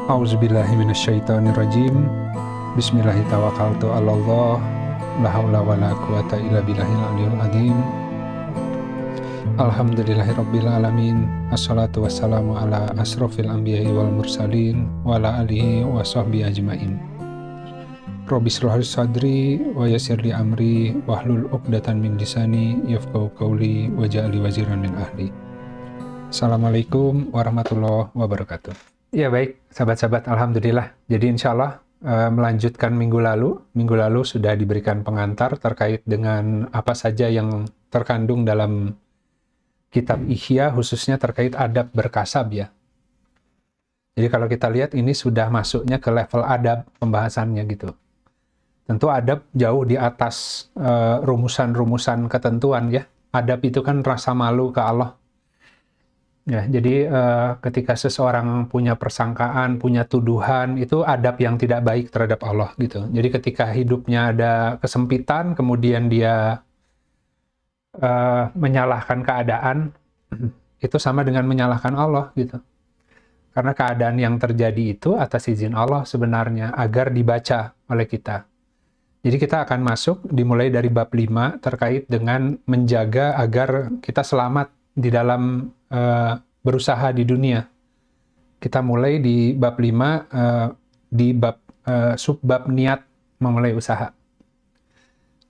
A'udzubillahi minasyaitonirrajim. Bismillahirrahmanirrahim. La haula wala quwata illa billahil aliyil azim. Alhamdulillahirabbil alamin. Assalatu wassalamu ala asrofil anbiya'i wal mursalin wa ala alihi wa sahbihi ajmain. Rabbi shrah li sadri wa yassir li amri wahlul 'uqdatam min lisani yafqahu qawli waj'al li waziran min ahli. Assalamualaikum warahmatullahi wabarakatuh. Ya baik, sahabat-sahabat, alhamdulillah. Jadi insya Allah melanjutkan minggu lalu sudah diberikan pengantar terkait dengan apa saja yang terkandung dalam kitab Ihya, khususnya terkait adab berkasab ya. Jadi kalau kita lihat ini sudah masuknya ke level adab pembahasannya gitu. Tentu adab jauh di atas rumusan-rumusan ketentuan ya. Adab itu kan rasa malu ke Allah. Ya, jadi ketika seseorang punya persangkaan, punya tuduhan, itu adab yang tidak baik terhadap Allah gitu. Jadi ketika hidupnya ada kesempitan, kemudian dia menyalahkan keadaan, itu sama dengan menyalahkan Allah gitu. Karena keadaan yang terjadi itu atas izin Allah sebenarnya, agar dibaca oleh kita. Jadi kita akan masuk, dimulai dari bab 5, terkait dengan menjaga agar kita selamat di dalam berusaha di dunia. Kita mulai di bab 5, di bab subbab niat memulai usaha.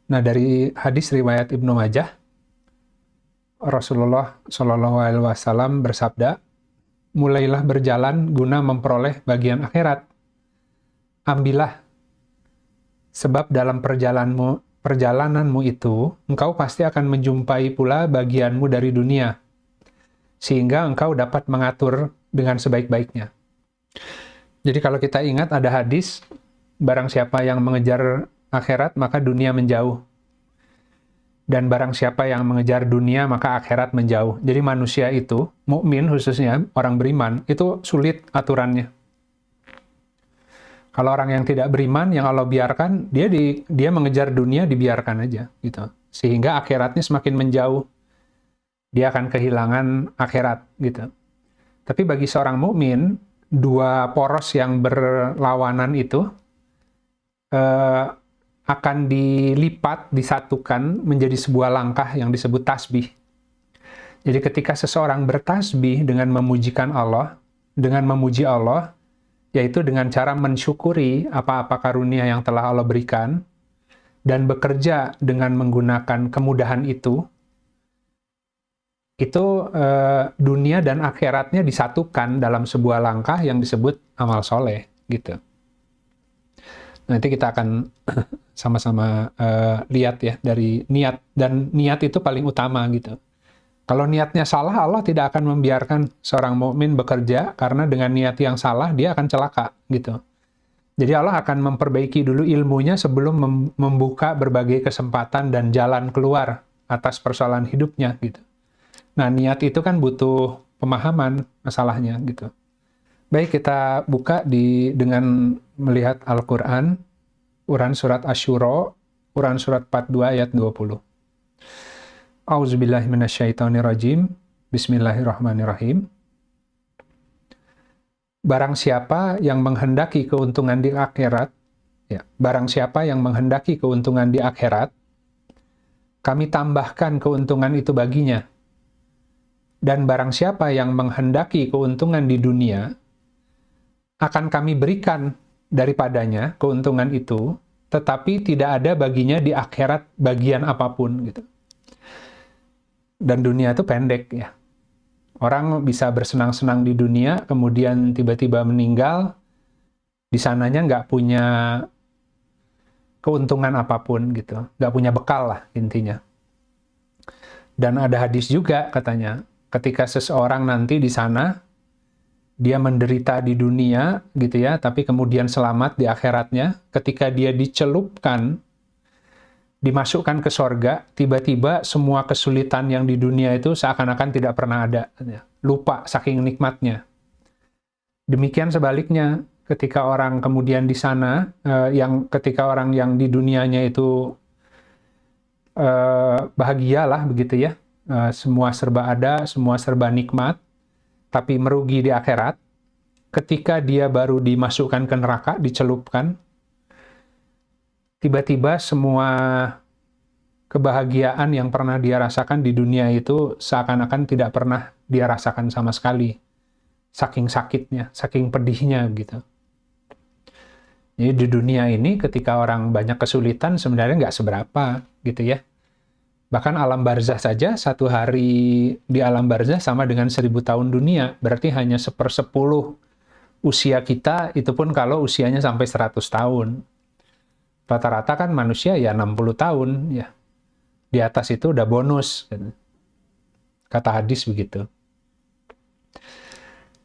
Nah, dari hadis riwayat Ibnu Majah, Rasulullah SAW bersabda, mulailah berjalan guna memperoleh bagian akhirat. Ambillah, sebab dalam perjalananmu itu, engkau pasti akan menjumpai pula bagianmu dari dunia, sehingga engkau dapat mengatur dengan sebaik-baiknya. Jadi kalau kita ingat ada hadis, barang siapa yang mengejar akhirat, maka dunia menjauh. Dan barang siapa yang mengejar dunia, maka akhirat menjauh. Jadi manusia itu, mukmin khususnya, orang beriman, itu sulit aturannya. Kalau orang yang tidak beriman, yang Allah biarkan, dia mengejar dunia, dibiarkan aja gitu. Sehingga akhiratnya semakin menjauh. Dia akan kehilangan akhirat gitu. Tapi bagi seorang mukmin, dua poros yang berlawanan itu akan dilipat, disatukan menjadi sebuah langkah yang disebut tasbih. Jadi ketika seseorang bertasbih dengan memujikan Allah, dengan memuji Allah, yaitu dengan cara mensyukuri apa-apa karunia yang telah Allah berikan, dan bekerja dengan menggunakan kemudahan itu dunia dan akhiratnya disatukan dalam sebuah langkah yang disebut amal soleh gitu. Nanti kita akan sama-sama lihat ya dari niat, dan niat itu paling utama gitu. Kalau niatnya salah, Allah tidak akan membiarkan seorang mukmin bekerja, karena dengan niat yang salah dia akan celaka gitu. Jadi Allah akan memperbaiki dulu ilmunya sebelum membuka berbagai kesempatan dan jalan keluar atas persoalan hidupnya gitu. Nah, niat itu kan butuh pemahaman masalahnya gitu. Baik, kita buka dengan melihat Al-Quran, Quran Surat Asy-Syura, Quran Surat 42 ayat 20. A'udzubillahi minasyaitonirrajim. Bismillahirrahmanirrahim. Barang siapa yang menghendaki keuntungan di akhirat, ya, barang siapa yang menghendaki keuntungan di akhirat, kami tambahkan keuntungan itu baginya. Dan barang siapa yang menghendaki keuntungan di dunia, akan kami berikan daripadanya keuntungan itu, tetapi tidak ada baginya di akhirat bagian apapun gitu. Dan dunia itu pendek ya. Orang bisa bersenang-senang di dunia, kemudian tiba-tiba meninggal, di sananya nggak punya keuntungan apapun gitu, nggak punya bekal lah intinya. Dan ada hadis juga katanya, ketika seseorang nanti di sana, dia menderita di dunia gitu ya, tapi kemudian selamat di akhiratnya, ketika dia dicelupkan, dimasukkan ke sorga, tiba-tiba semua kesulitan yang di dunia itu seakan-akan tidak pernah ada. Lupa saking nikmatnya. Demikian sebaliknya, ketika orang kemudian di sana, ketika orang yang di dunianya itu bahagialah begitu ya, semua serba ada, semua serba nikmat, tapi merugi di akhirat, ketika dia baru dimasukkan ke neraka, dicelupkan, tiba-tiba semua kebahagiaan yang pernah dia rasakan di dunia itu seakan-akan tidak pernah dia rasakan sama sekali. Saking sakitnya, saking pedihnya gitu. Jadi di dunia ini ketika orang banyak kesulitan sebenarnya nggak seberapa gitu ya. Bahkan alam barzah saja, satu hari di alam barzah sama dengan 1000 tahun dunia. Berarti hanya 1/10 usia kita, itu pun kalau usianya sampai 100 tahun. Rata-rata kan manusia ya 60 tahun ya. Di atas itu udah bonus. Kata hadis begitu.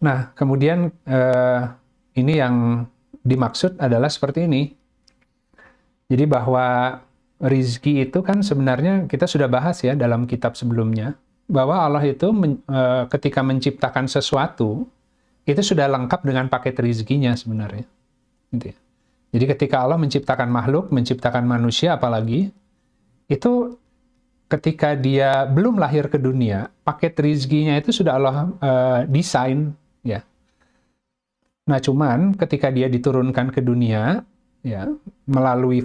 Nah, kemudian ini yang dimaksud adalah seperti ini. Jadi bahwa rizki itu kan sebenarnya kita sudah bahas ya dalam kitab sebelumnya, bahwa Allah itu ketika menciptakan sesuatu, itu sudah lengkap dengan paket rizkinya sebenarnya. Gitu ya. Jadi ketika Allah menciptakan makhluk, menciptakan manusia apalagi, itu ketika dia belum lahir ke dunia, paket rizkinya itu sudah Allah desain, ya. Nah, cuman ketika dia diturunkan ke dunia, ya, melalui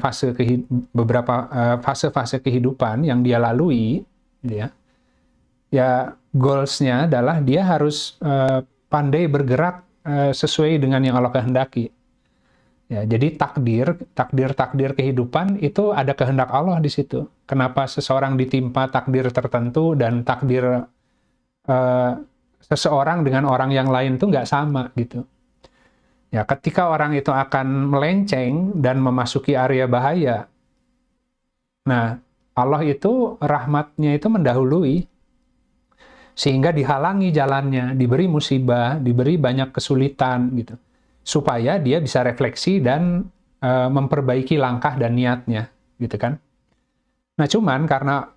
beberapa fase-fase kehidupan yang dia lalui, ya goals-nya adalah dia harus pandai bergerak sesuai dengan yang Allah kehendaki. Ya, jadi takdir kehidupan itu ada kehendak Allah di situ. Kenapa seseorang ditimpa takdir tertentu dan takdir seseorang dengan orang yang lain itu nggak sama gitu. Ya, ketika orang itu akan melenceng dan memasuki area bahaya, nah Allah itu rahmatnya itu mendahului sehingga dihalangi jalannya, diberi musibah, diberi banyak kesulitan gitu. Supaya dia bisa refleksi dan memperbaiki langkah dan niatnya, gitu kan. Nah, cuman karena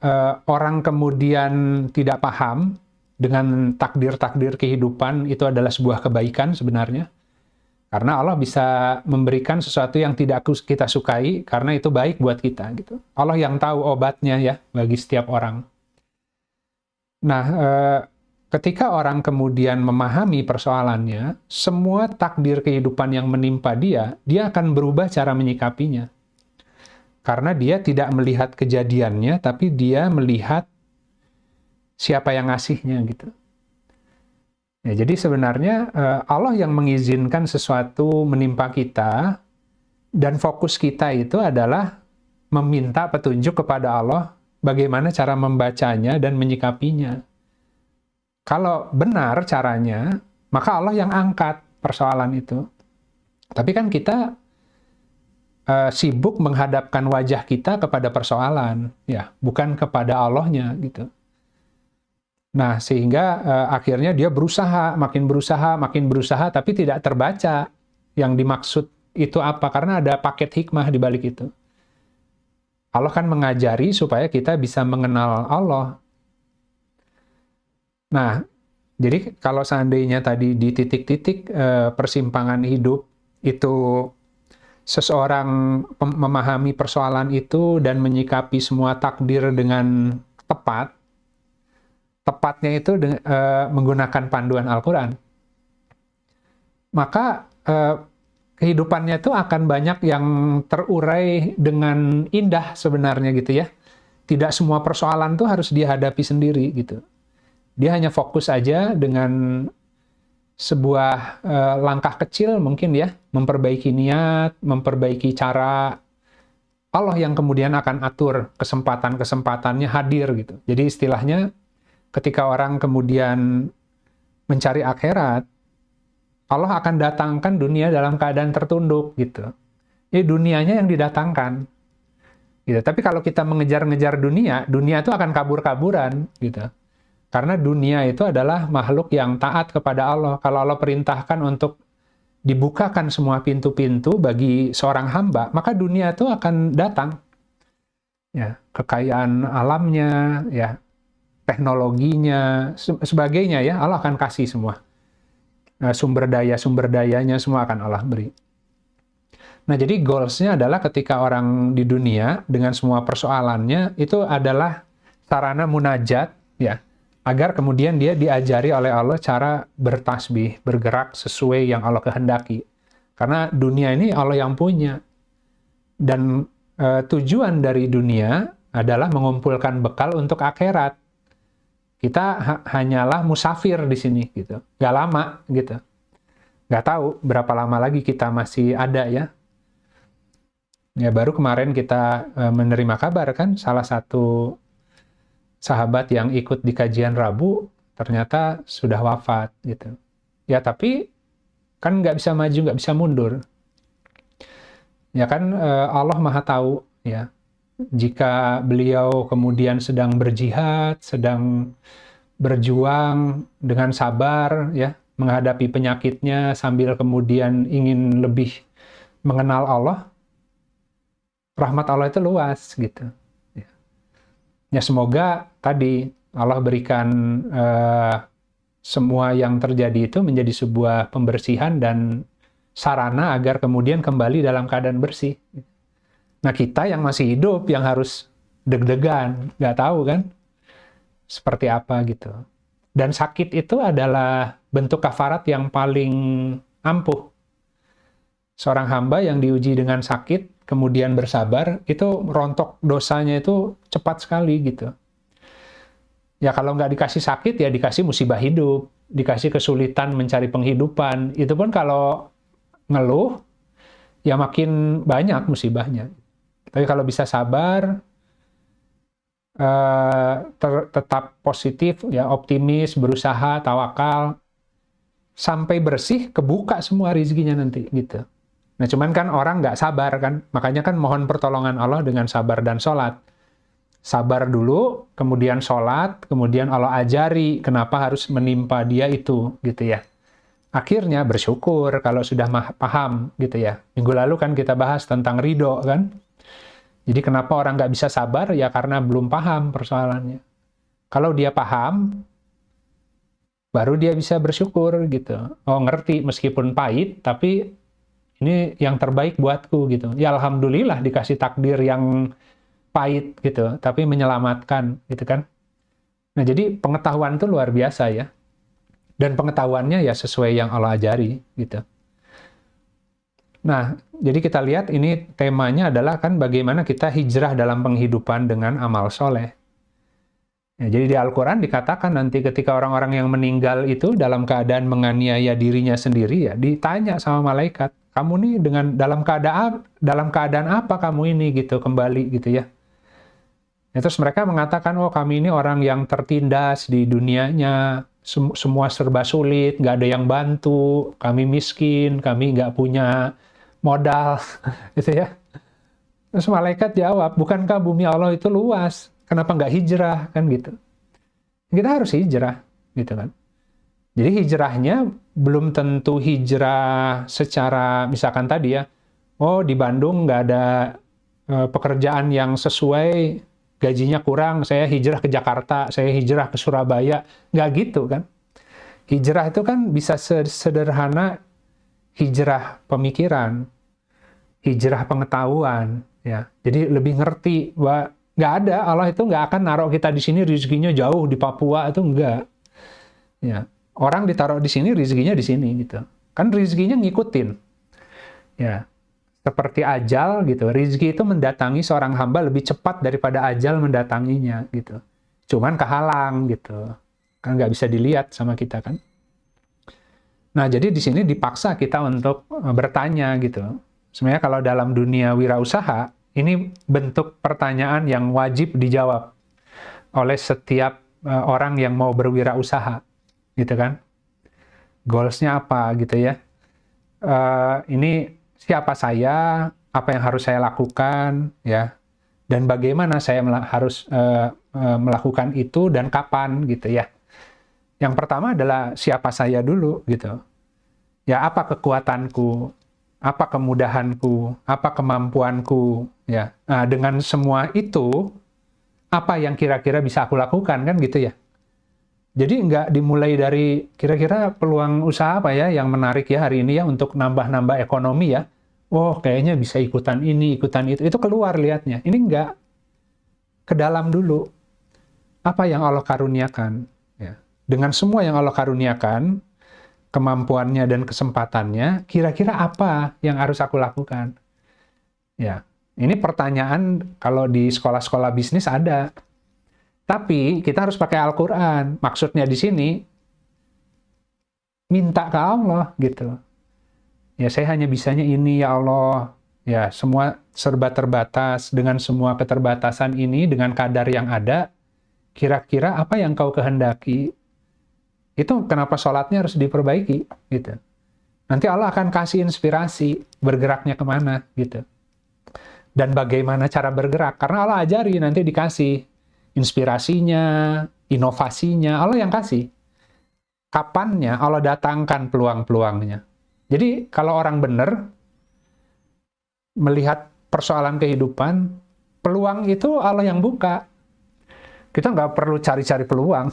orang kemudian tidak paham dengan takdir-takdir kehidupan itu adalah sebuah kebaikan sebenarnya, karena Allah bisa memberikan sesuatu yang tidak kita sukai, karena itu baik buat kita, gitu. Allah yang tahu obatnya ya, bagi setiap orang. Nah, ketika orang kemudian memahami persoalannya, semua takdir kehidupan yang menimpa dia akan berubah cara menyikapinya. Karena dia tidak melihat kejadiannya, tapi dia melihat siapa yang ngasihnya gitu. Ya, jadi sebenarnya Allah yang mengizinkan sesuatu menimpa kita, dan fokus kita itu adalah meminta petunjuk kepada Allah bagaimana cara membacanya dan menyikapinya. Kalau benar caranya, maka Allah yang angkat persoalan itu. Tapi kan kita sibuk menghadapkan wajah kita kepada persoalan, ya, bukan kepada Allahnya gitu. Nah, sehingga akhirnya dia makin berusaha, tapi tidak terbaca yang dimaksud itu apa, karena ada paket hikmah di balik itu. Allah kan mengajari supaya kita bisa mengenal Allah. Nah, jadi kalau seandainya tadi di titik-titik persimpangan hidup itu seseorang memahami persoalan itu dan menyikapi semua takdir dengan tepatnya itu menggunakan panduan Al-Quran, maka kehidupannya itu akan banyak yang terurai dengan indah sebenarnya gitu ya. Tidak semua persoalan tuh harus dihadapi sendiri gitu. Dia hanya fokus aja dengan sebuah langkah kecil mungkin ya, memperbaiki niat, memperbaiki cara. Allah yang kemudian akan atur kesempatan-kesempatannya hadir gitu. Jadi istilahnya ketika orang kemudian mencari akhirat, Allah akan datangkan dunia dalam keadaan tertunduk gitu. Jadi dunianya yang didatangkan. Gitu. Tapi kalau kita mengejar-ngejar dunia itu akan kabur-kaburan gitu. Karena dunia itu adalah makhluk yang taat kepada Allah. Kalau Allah perintahkan untuk dibukakan semua pintu-pintu bagi seorang hamba, maka dunia itu akan datang. Ya, kekayaan alamnya, ya, teknologinya, sebagainya ya, Allah akan kasih semua. Sumber dayanya semua akan Allah beri. Nah, jadi goals-nya adalah ketika orang di dunia dengan semua persoalannya itu adalah sarana munajat, ya, agar kemudian dia diajari oleh Allah cara bertasbih, bergerak sesuai yang Allah kehendaki. Karena dunia ini Allah yang punya. Dan tujuan dari dunia adalah mengumpulkan bekal untuk akhirat. Kita hanyalah musafir di sini gitu. Nggak lama gitu. Nggak tahu berapa lama lagi kita masih ada ya. Ya baru kemarin kita menerima kabar kan, salah satu sahabat yang ikut di kajian Rabu ternyata sudah wafat gitu. Ya tapi kan nggak bisa maju, nggak bisa mundur. Ya kan Allah Maha tahu ya. Jika beliau kemudian sedang berjihad, sedang berjuang dengan sabar ya, menghadapi penyakitnya sambil kemudian ingin lebih mengenal Allah, rahmat Allah itu luas gitu. Ya semoga tadi Allah berikan semua yang terjadi itu menjadi sebuah pembersihan dan sarana agar kemudian kembali dalam keadaan bersih. Nah kita yang masih hidup yang harus deg-degan, nggak tahu kan seperti apa gitu. Dan sakit itu adalah bentuk kafarat yang paling ampuh. Seorang hamba yang diuji dengan sakit, kemudian bersabar, itu rontok dosanya itu cepat sekali gitu. Ya kalau nggak dikasih sakit, ya dikasih musibah hidup, dikasih kesulitan mencari penghidupan. Itu pun kalau ngeluh, ya makin banyak musibahnya. Tapi kalau bisa sabar, tetap positif, ya optimis, berusaha, tawakal, sampai bersih, kebuka semua rezekinya nanti gitu. Nah cuman kan orang nggak sabar kan, makanya kan mohon pertolongan Allah dengan sabar dan sholat. Sabar dulu, kemudian sholat, kemudian Allah ajari kenapa harus menimpa dia itu gitu ya. Akhirnya bersyukur kalau sudah paham gitu ya. Minggu lalu kan kita bahas tentang ridho kan. Jadi kenapa orang nggak bisa sabar? Ya karena belum paham persoalannya. Kalau dia paham, baru dia bisa bersyukur gitu. Oh ngerti meskipun pahit, tapi ini yang terbaik buatku gitu. Ya alhamdulillah dikasih takdir yang pahit gitu, tapi menyelamatkan gitu kan. Nah jadi pengetahuan itu luar biasa ya. Dan pengetahuannya ya sesuai yang Allah ajari gitu. Nah, jadi kita lihat ini temanya adalah kan bagaimana kita hijrah dalam penghidupan dengan amal soleh. Ya, jadi di Al-Quran dikatakan nanti ketika orang-orang yang meninggal itu dalam keadaan menganiaya dirinya sendiri ya ditanya sama malaikat, kamu nih dalam keadaan apa kamu ini gitu kembali gitu ya. Ya, terus mereka mengatakan, oh kami ini orang yang tertindas di dunianya, semua serba sulit, nggak ada yang bantu, kami miskin, kami nggak punya modal, gitu ya. Terus malaikat jawab, bukankah bumi Allah itu luas? Kenapa nggak hijrah? Kan gitu. Kita harus hijrah, gitu kan. Jadi hijrahnya belum tentu hijrah secara, misalkan tadi ya, oh di Bandung nggak ada pekerjaan yang sesuai, gajinya kurang, saya hijrah ke Jakarta, saya hijrah ke Surabaya. Nggak gitu kan. Hijrah itu kan bisa sederhana hijrah pemikiran, hijrah pengetahuan, ya. Jadi lebih ngerti bahwa nggak ada, Allah itu nggak akan naruh kita di sini rezekinya jauh di Papua, itu enggak. Ya. Orang ditaruh di sini, rezekinya di sini gitu. Kan rezekinya ngikutin. Ya. Seperti ajal gitu. Rezeki itu mendatangi seorang hamba lebih cepat daripada ajal mendatanginya gitu. Cuman kehalang gitu. Kan nggak bisa dilihat sama kita kan. Nah, jadi di sini dipaksa kita untuk bertanya gitu. Sebenarnya kalau dalam dunia wirausaha, ini bentuk pertanyaan yang wajib dijawab oleh setiap orang yang mau berwirausaha, gitu kan. Goals-nya apa gitu ya. Ini siapa saya, apa yang harus saya lakukan, ya, dan bagaimana saya harus melakukan itu dan kapan gitu ya. Yang pertama adalah siapa saya dulu gitu. Ya apa kekuatanku, apa kemudahanku, apa kemampuanku ya. Nah, dengan semua itu apa yang kira-kira bisa aku lakukan kan gitu ya. Jadi nggak dimulai dari kira-kira peluang usaha apa ya yang menarik ya hari ini ya untuk nambah-nambah ekonomi ya. Oh kayaknya bisa ikutan ini, ikutan itu. Itu keluar lihatnya. Ini nggak ke dalam dulu. Apa yang Allah karuniakan. dengan semua yang Allah karuniakan, kemampuannya dan kesempatannya, kira-kira apa yang harus aku lakukan? Ya, ini pertanyaan kalau di sekolah-sekolah bisnis ada. Tapi kita harus pakai Al-Quran. Maksudnya di sini, minta ke Allah gitu. Ya, saya hanya bisanya ini ya Allah. Ya, semua serba terbatas. Dengan semua keterbatasan ini, dengan kadar yang ada, kira-kira apa yang kau kehendaki? Itu kenapa sholatnya harus diperbaiki gitu. Nanti Allah akan kasih inspirasi bergeraknya kemana gitu. Dan bagaimana cara bergerak. Karena Allah ajari, nanti dikasih inspirasinya, inovasinya, Allah yang kasih. Kapannya Allah datangkan peluang-peluangnya. Jadi kalau orang benar melihat persoalan kehidupan, peluang itu Allah yang buka. Kita nggak perlu cari-cari peluang.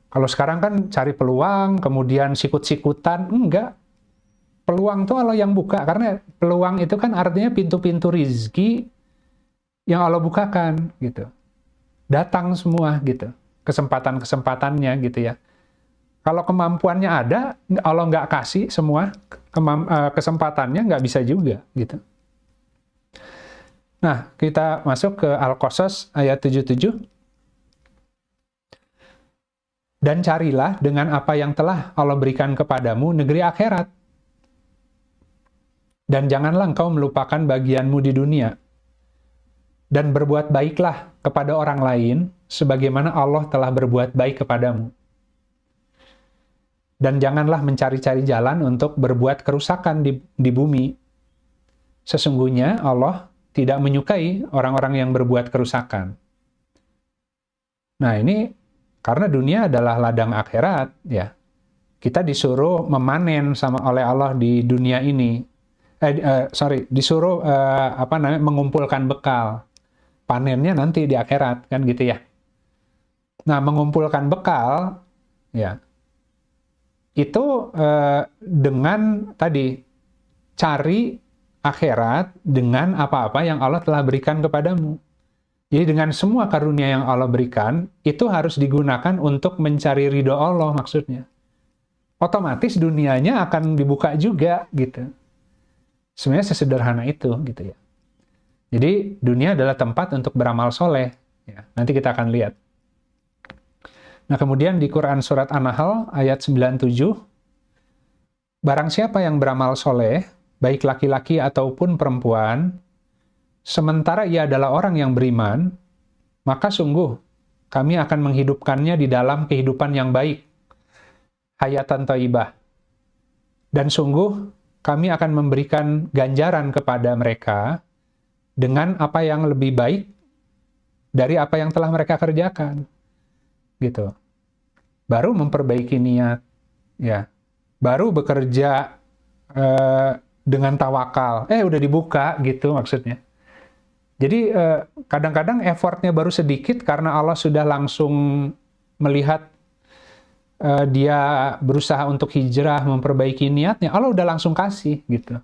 Kalau sekarang kan cari peluang, kemudian sikut-sikutan, enggak. Peluang itu Allah yang buka, karena peluang itu kan artinya pintu-pintu rizki yang Allah bukakan, gitu. Datang semua, gitu. Kesempatan-kesempatannya, gitu ya. Kalau kemampuannya ada, Allah nggak kasih semua, kesempatannya nggak bisa juga, gitu. Nah, kita masuk ke Al-Qasas ayat 77. Dan carilah dengan apa yang telah Allah berikan kepadamu negeri akhirat. Dan janganlah engkau melupakan bagianmu di dunia. Dan berbuat baiklah kepada orang lain, sebagaimana Allah telah berbuat baik kepadamu. Dan janganlah mencari-cari jalan untuk berbuat kerusakan di bumi. Sesungguhnya Allah tidak menyukai orang-orang yang berbuat kerusakan. Nah, ini karena dunia adalah ladang akhirat, ya. Kita disuruh memanen oleh Allah di dunia ini. Disuruh mengumpulkan bekal. Panennya nanti di akhirat, kan gitu ya. Nah, mengumpulkan bekal, ya, itu dengan tadi cari akhirat dengan apa-apa yang Allah telah berikan kepadamu. Jadi dengan semua karunia yang Allah berikan, itu harus digunakan untuk mencari ridho Allah maksudnya. Otomatis dunianya akan dibuka juga gitu. Sebenarnya sesederhana itu gitu ya. Jadi dunia adalah tempat untuk beramal soleh. Ya, nanti kita akan lihat. Nah, kemudian di Quran Surat An-Nahl ayat 97, barang siapa yang beramal soleh, baik laki-laki ataupun perempuan, sementara ia adalah orang yang beriman, maka sungguh kami akan menghidupkannya di dalam kehidupan yang baik, hayatan thayyibah. Dan sungguh kami akan memberikan ganjaran kepada mereka dengan apa yang lebih baik dari apa yang telah mereka kerjakan. Gitu. Baru memperbaiki niat, ya. Baru bekerja dengan tawakal. Udah dibuka gitu maksudnya. Jadi kadang-kadang effortnya baru sedikit karena Allah sudah langsung melihat dia berusaha untuk hijrah, memperbaiki niatnya, Allah udah langsung kasih gitu.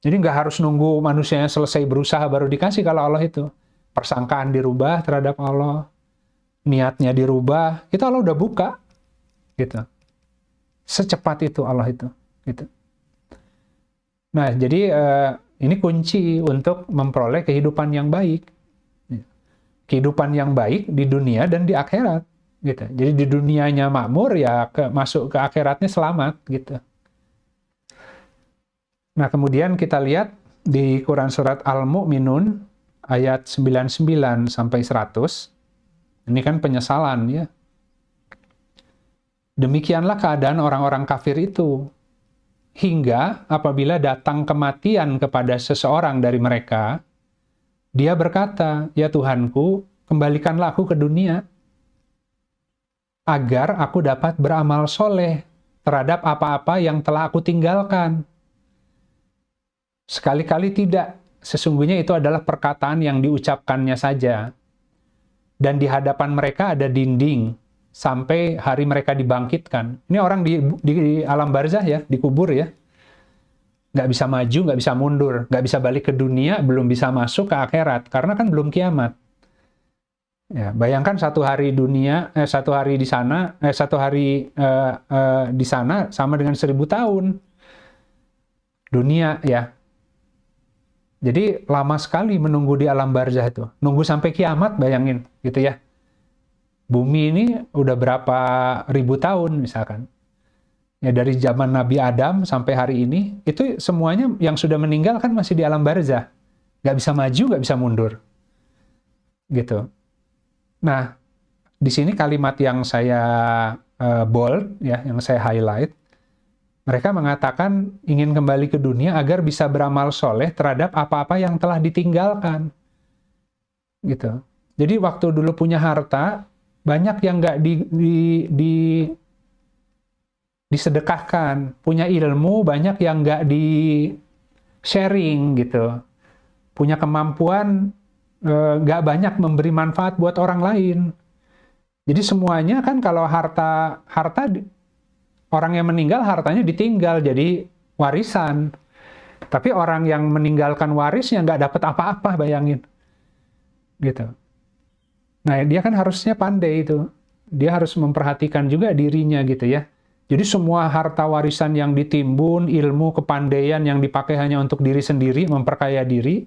Jadi nggak harus nunggu manusianya selesai berusaha baru dikasih kalau Allah itu. Persangkaan dirubah terhadap Allah, niatnya dirubah, itu Allah udah buka gitu. Secepat itu Allah itu gitu. Nah, jadi ini kunci untuk memperoleh kehidupan yang baik. Kehidupan yang baik di dunia dan di akhirat. Gitu. Jadi di dunianya makmur, ya masuk ke akhiratnya selamat. Gitu. Nah, kemudian kita lihat di Quran Surat Al-Mu'minun, ayat 99 sampai 100. Ini kan penyesalan ya. Demikianlah keadaan orang-orang kafir itu. Hingga apabila datang kematian kepada seseorang dari mereka, dia berkata, "Ya Tuhanku, kembalikanlah aku ke dunia, agar aku dapat beramal soleh terhadap apa-apa yang telah aku tinggalkan." Sekali-kali tidak, sesungguhnya itu adalah perkataan yang diucapkannya saja. Dan di hadapan mereka ada dinding, sampai hari mereka dibangkitkan. Ini orang di alam barzah ya, dikubur ya. Nggak bisa maju, nggak bisa mundur, nggak bisa balik ke dunia, belum bisa masuk ke akhirat, karena kan belum kiamat. Ya, bayangkan satu hari di sana, di sana sama dengan 1.000 tahun dunia ya. Jadi lama sekali menunggu di alam barzah itu. Nunggu sampai kiamat, bayangin gitu ya. Bumi ini udah berapa ribu tahun misalkan. Ya dari zaman Nabi Adam sampai hari ini, itu semuanya yang sudah meninggal kan masih di alam barzah. Nggak bisa maju, nggak bisa mundur. Gitu. Nah, di sini kalimat yang saya bold, ya, yang saya highlight, mereka mengatakan ingin kembali ke dunia agar bisa beramal soleh terhadap apa-apa yang telah ditinggalkan. Gitu. Jadi waktu dulu punya harta, banyak yang nggak disedekahkan. Punya ilmu, banyak yang nggak di-sharing gitu. Punya kemampuan, nggak banyak memberi manfaat buat orang lain. Jadi semuanya kan kalau harta orang yang meninggal hartanya ditinggal jadi warisan. Tapi orang yang meninggalkan warisnya nggak dapat apa-apa, bayangin. Gitu. Nah, dia kan harusnya pandai itu. Dia harus memperhatikan juga dirinya gitu ya. Jadi semua harta warisan yang ditimbun, ilmu, kepandaian yang dipakai hanya untuk diri sendiri, memperkaya diri,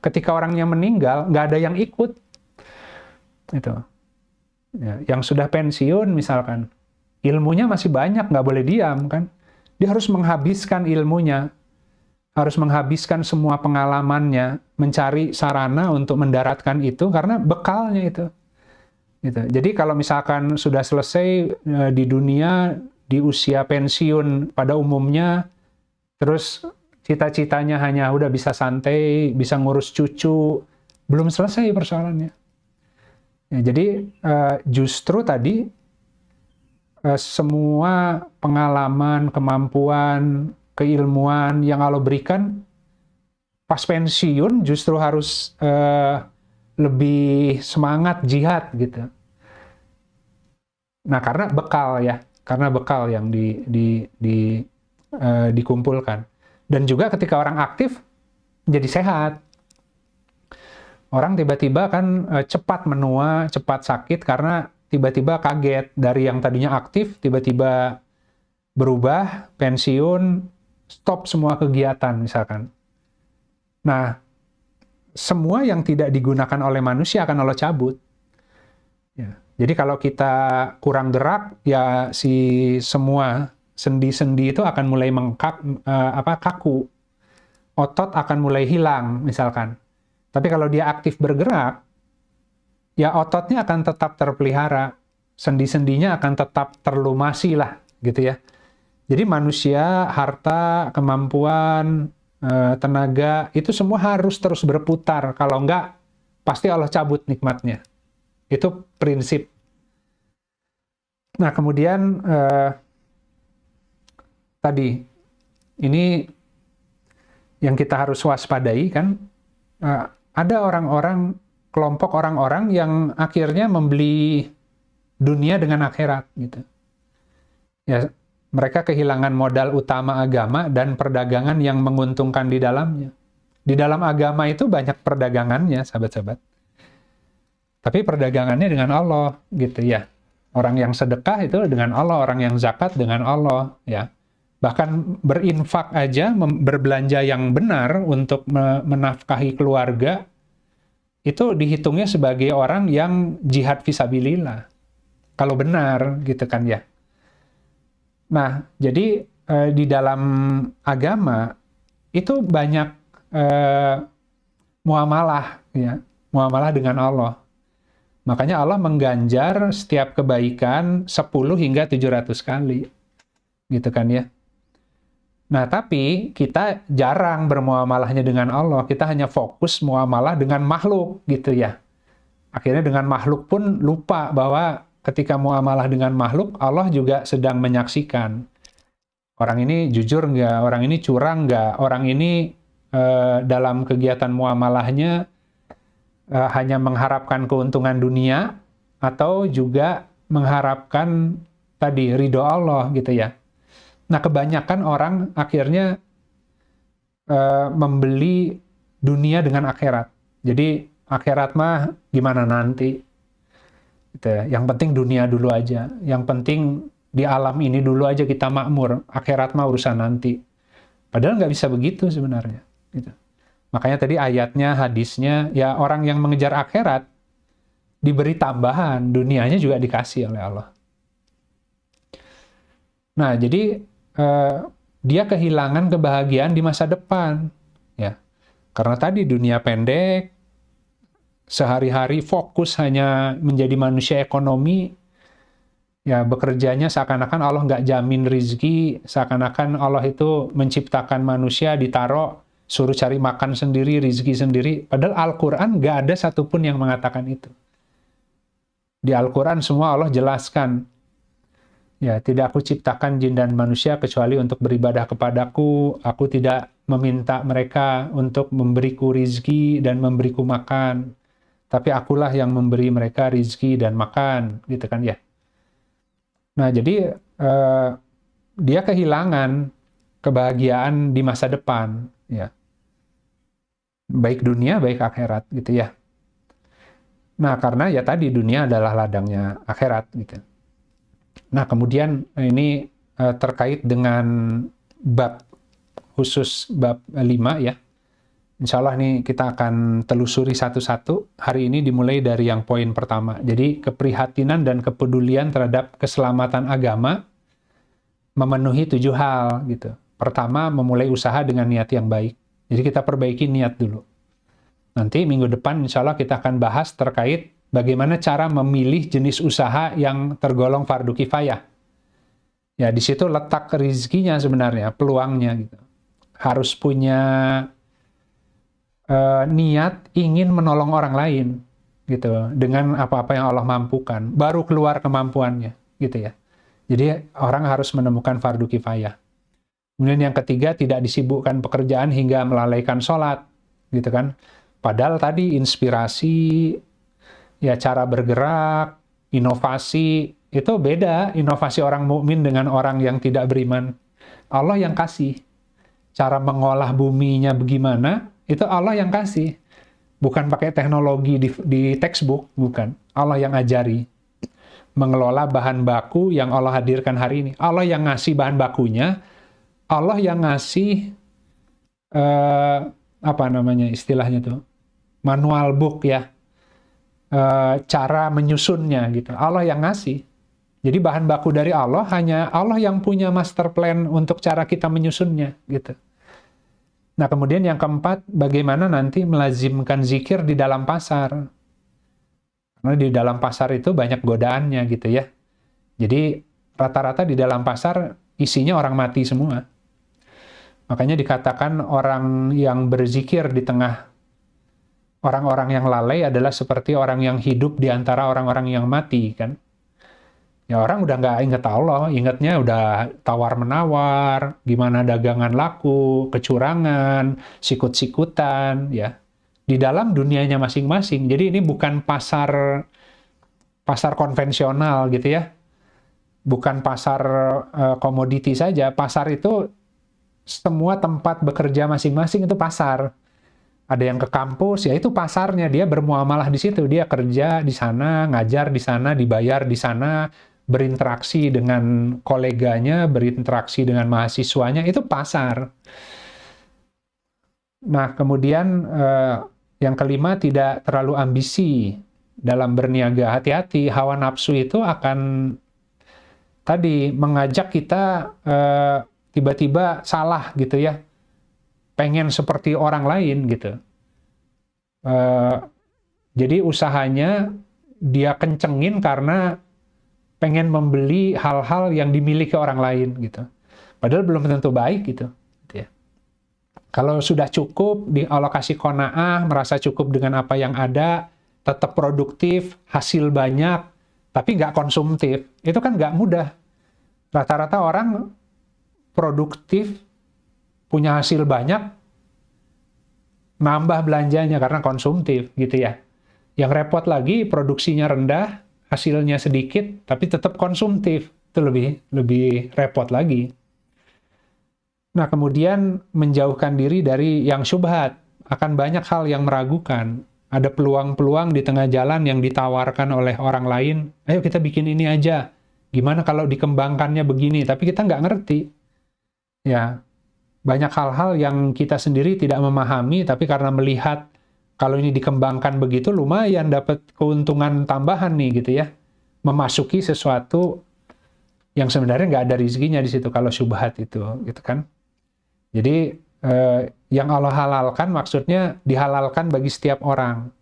ketika orangnya meninggal, nggak ada yang ikut. Gitu. Ya, yang sudah pensiun misalkan, ilmunya masih banyak, nggak boleh diam kan. Dia harus menghabiskan ilmunya, harus menghabiskan semua pengalamannya, mencari sarana untuk mendaratkan itu, karena bekalnya itu. Gitu. Jadi kalau misalkan sudah selesai di dunia, di usia pensiun pada umumnya, terus cita-citanya hanya udah bisa santai, bisa ngurus cucu, belum selesai persoalannya. Ya, jadi justru tadi semua pengalaman, kemampuan, keilmuan yang Allah berikan pas pensiun justru harus lebih semangat jihad gitu. Nah, karena bekal yang dikumpulkan. Dan juga ketika orang aktif jadi sehat. Orang tiba-tiba kan cepat menua, cepat sakit karena tiba-tiba kaget dari yang tadinya aktif tiba-tiba berubah, pensiun, stop semua kegiatan misalkan. Nah, semua yang tidak digunakan oleh manusia akan Allah cabut. Ya. Jadi kalau kita kurang gerak, ya semua sendi-sendi itu akan mulai kaku. Otot akan mulai hilang, misalkan. Tapi kalau dia aktif bergerak, ya ototnya akan tetap terpelihara. Sendi-sendinya akan tetap terlumasi lah, gitu ya. Jadi manusia, harta, kemampuan, tenaga, itu semua harus terus berputar. Kalau enggak, pasti Allah cabut nikmatnya. Itu prinsip. Nah, kemudian tadi, ini yang kita harus waspadai kan, ada kelompok orang-orang yang akhirnya membeli dunia dengan akhirat gitu. Ya, mereka kehilangan modal utama agama dan perdagangan yang menguntungkan di dalamnya. Di dalam agama itu banyak perdagangannya, sahabat-sahabat. Tapi perdagangannya dengan Allah, gitu ya. Orang yang sedekah itu dengan Allah, orang yang zakat dengan Allah, ya. Bahkan berinfak aja, berbelanja yang benar untuk menafkahi keluarga, itu dihitungnya sebagai orang yang jihad fisabilillah. Kalau benar, gitu kan ya. Nah, jadi di dalam agama itu banyak muamalah, ya, muamalah dengan Allah. Makanya Allah mengganjar setiap kebaikan 10 hingga 700 kali. Gitu kan ya. Nah, tapi kita jarang bermuamalahnya dengan Allah. Kita hanya fokus muamalah dengan makhluk, gitu ya. Akhirnya dengan makhluk pun lupa bahwa ketika muamalah dengan makhluk, Allah juga sedang menyaksikan. Orang ini jujur nggak? Orang ini curang nggak? Orang ini dalam kegiatan muamalahnya hanya mengharapkan keuntungan dunia atau juga mengharapkan tadi ridho Allah gitu ya. Nah, kebanyakan orang akhirnya membeli dunia dengan akhirat. Jadi akhirat mah gimana nanti? Gitu ya. Yang penting dunia dulu aja. Yang penting di alam ini dulu aja kita makmur. Akhirat mah urusan nanti. Padahal nggak bisa begitu sebenarnya. Gitu. Makanya tadi ayatnya, hadisnya, ya orang yang mengejar akhirat diberi tambahan, dunianya juga dikasih oleh Allah. Nah, jadi dia kehilangan kebahagiaan di masa depan. Ya. Karena tadi dunia pendek, sehari-hari fokus hanya menjadi manusia ekonomi, ya bekerjanya seakan-akan Allah nggak jamin rizki, seakan-akan Allah itu menciptakan manusia, ditaruh, suruh cari makan sendiri, rizki sendiri. Padahal Al-Quran nggak ada satupun yang mengatakan itu. Di Al-Quran semua Allah jelaskan, ya, tidak aku ciptakan jin dan manusia kecuali untuk beribadah kepadaku. Aku tidak meminta mereka untuk memberiku rizki dan memberiku makan. Tapi akulah yang memberi mereka rizki dan makan. Gitu kan ya. Nah, jadi dia kehilangan kebahagiaan di masa depan. Ya. Baik dunia, baik akhirat. Gitu ya. Nah, karena ya tadi dunia adalah ladangnya akhirat. Gitu. Nah, kemudian ini terkait dengan bab khusus bab 5 ya. Insya Allah nih kita akan telusuri satu-satu. Hari ini dimulai dari yang poin pertama. Jadi keprihatinan dan kepedulian terhadap keselamatan agama memenuhi 7 hal gitu. Pertama, memulai usaha dengan niat yang baik. Jadi kita perbaiki niat dulu. Nanti minggu depan insya Allah kita akan bahas terkait bagaimana cara memilih jenis usaha yang tergolong fardu kifayah. Ya, di situ letak rizkinya sebenarnya, peluangnya gitu. Harus punya niat ingin menolong orang lain gitu dengan apa-apa yang Allah mampukan, baru keluar kemampuannya gitu ya. Jadi orang harus menemukan fardu kifayah. Kemudian yang ketiga, tidak disibukkan pekerjaan hingga melalaikan sholat gitu kan. Padahal tadi inspirasi, ya cara bergerak, inovasi itu beda. Inovasi orang mukmin dengan orang yang tidak beriman. Allah yang kasih. Cara mengolah buminya bagaimana, itu Allah yang kasih. Bukan pakai teknologi di textbook, bukan. Allah yang ajari. Mengelola bahan baku yang Allah hadirkan hari ini. Allah yang ngasih bahan bakunya, Allah yang ngasih apa namanya istilahnya tuh? Manual book ya. Cara menyusunnya gitu. Allah yang ngasih. Jadi bahan baku dari Allah, hanya Allah yang punya master plan untuk cara kita menyusunnya gitu. Nah, kemudian yang keempat, bagaimana nanti melazimkan zikir di dalam pasar. Karena di dalam pasar itu banyak godaannya gitu ya. Jadi rata-rata di dalam pasar isinya orang mati semua. Makanya dikatakan orang yang berzikir di tengah orang-orang yang lalai adalah seperti orang yang hidup di antara orang-orang yang mati kan. Ya orang udah nggak inget Allah, ingetnya udah tawar-menawar, gimana dagangan laku, kecurangan, sikut-sikutan, ya. Di dalam dunianya masing-masing. Jadi ini bukan pasar konvensional gitu ya. Bukan pasar komoditi saja. Pasar itu semua tempat bekerja masing-masing itu pasar. Ada yang ke kampus, ya itu pasarnya. Dia bermuamalah di situ. Dia kerja di sana, ngajar di sana, dibayar di sana, berinteraksi dengan koleganya, berinteraksi dengan mahasiswanya, itu pasar. Nah, kemudian yang kelima, tidak terlalu ambisi dalam berniaga. Hati-hati, hawa nafsu itu akan tadi mengajak kita tiba-tiba salah gitu ya. Pengen seperti orang lain gitu. Jadi usahanya dia kencengin karena pengen membeli hal-hal yang dimiliki orang lain gitu. Padahal belum tentu baik gitu. Ya. Kalau sudah cukup, dialokasi qanaah, merasa cukup dengan apa yang ada, tetap produktif, hasil banyak, tapi nggak konsumtif. Itu kan nggak mudah. Rata-rata orang produktif, punya hasil banyak, nambah belanjanya karena konsumtif gitu ya. Yang repot lagi, produksinya rendah, hasilnya sedikit, tapi tetap konsumtif. Itu lebih repot lagi. Nah, kemudian menjauhkan diri dari yang syubhat. Akan banyak hal yang meragukan. Ada peluang-peluang di tengah jalan yang ditawarkan oleh orang lain, ayo kita bikin ini aja. Gimana kalau dikembangkannya begini? Tapi kita nggak ngerti. Ya, banyak hal-hal yang kita sendiri tidak memahami, tapi karena melihat kalau ini dikembangkan begitu, lumayan dapat keuntungan tambahan nih gitu ya. Memasuki sesuatu yang sebenarnya nggak ada rezekinya di situ kalau syubhat itu, gitu kan. Jadi yang Allah halalkan maksudnya dihalalkan bagi setiap orang.